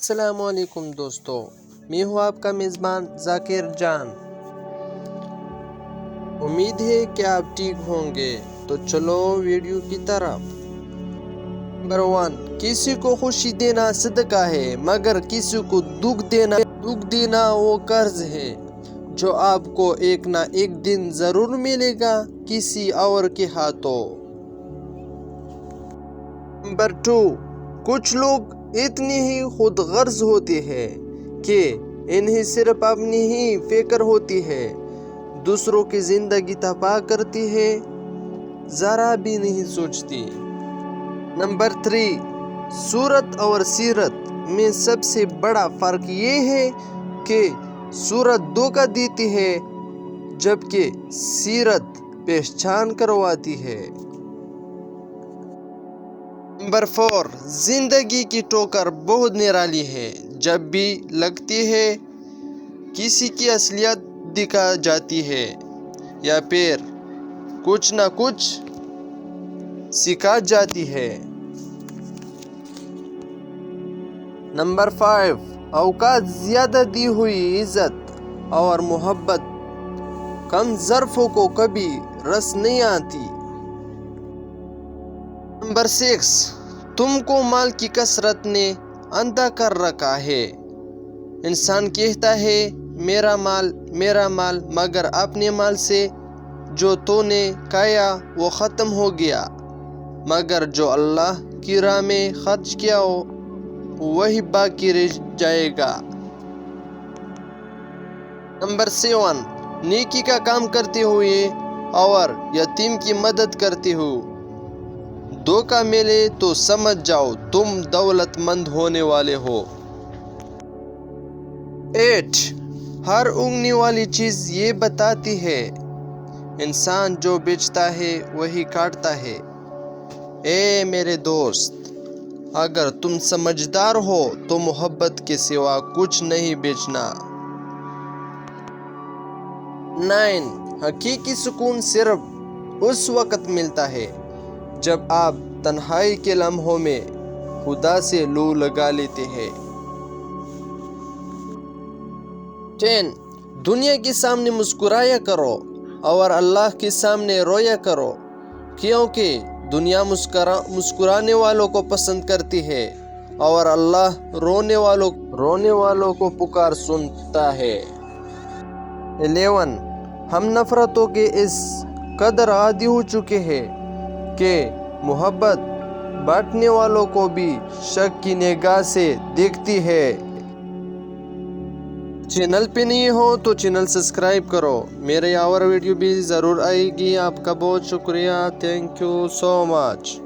السلام علیکم دوستو، میں ہوں آپ کا میزبان ذاکر جان۔ امید ہے کہ آپ ٹھیک ہوں گے، تو چلو ویڈیو کی طرف۔ نمبر 1، کسی کو خوشی دینا صدقہ ہے، مگر کسی کو دکھ دینا وہ قرض ہے جو آپ کو ایک نہ ایک دن ضرور ملے گا کسی اور کے ہاتھوں۔ نمبر 2، کچھ لوگ اتنے ہی خود غرض ہوتے ہیں کہ انہیں صرف اپنی ہی فکر ہوتی ہے، دوسروں کی زندگی تباہ کرتی ہے، ذرا بھی نہیں سوچتی۔ نمبر 3، صورت اور سیرت میں سب سے بڑا فرق یہ ہے کہ صورت دھوکہ دیتی ہے جبکہ سیرت پہچان کرواتی ہے۔ نمبر 4، زندگی کی ٹھوکر بہت نرالی ہے، جب بھی لگتی ہے کسی کی اصلیت دکھا جاتی ہے یا پھر کچھ نہ کچھ سکھا جاتی ہے۔ نمبر 5، اوقات زیادہ دی ہوئی عزت اور محبت کم ظرفوں کو کبھی رس نہیں آتی۔ نمبر 6، تم کو مال کی کثرت نے اندھا کر رکھا ہے۔ انسان کہتا ہے میرا مال، مگر اپنے مال سے جو تو نے کھایا وہ ختم ہو گیا، مگر جو اللہ کی راہ میں خرچ کیا ہو وہی باقی رہ جائے گا۔ نمبر 7، نیکی کا کام کرتے ہوئے اور یتیم کی مدد کرتے ہوئے دھوکہ ملے تو سمجھ جاؤ تم دولت مند ہونے والے ہو۔ 8، ہر اگنے والی چیز یہ بتاتی ہے انسان جو بیچتا ہے وہی کاٹتا ہے۔ اے میرے دوست، اگر تم سمجھدار ہو تو محبت کے سوا کچھ نہیں بیچنا۔ 9، حقیقی سکون صرف اس وقت ملتا ہے جب آپ تنہائی کے لمحوں میں خدا سے لو لگا لیتے ہیں۔ 10، دنیا کے سامنے مسکرایا کرو اور اللہ کے سامنے رویا کرو، کیونکہ دنیا مسکرانے والوں کو پسند کرتی ہے اور اللہ رونے والوں کو پکار سنتا ہے۔ 11، ہم نفرتوں کے اس قدر عادی ہو چکے ہیں کہ محبت بانٹنے والوں کو بھی شک کی نگاہ سے دیکھتی ہے۔ چینل پہ نہیں ہو تو چینل سبسکرائب کرو، میرے اور ویڈیو بھی ضرور آئے گی۔ آپ کا بہت شکریہ، تھینک یو سو مچ۔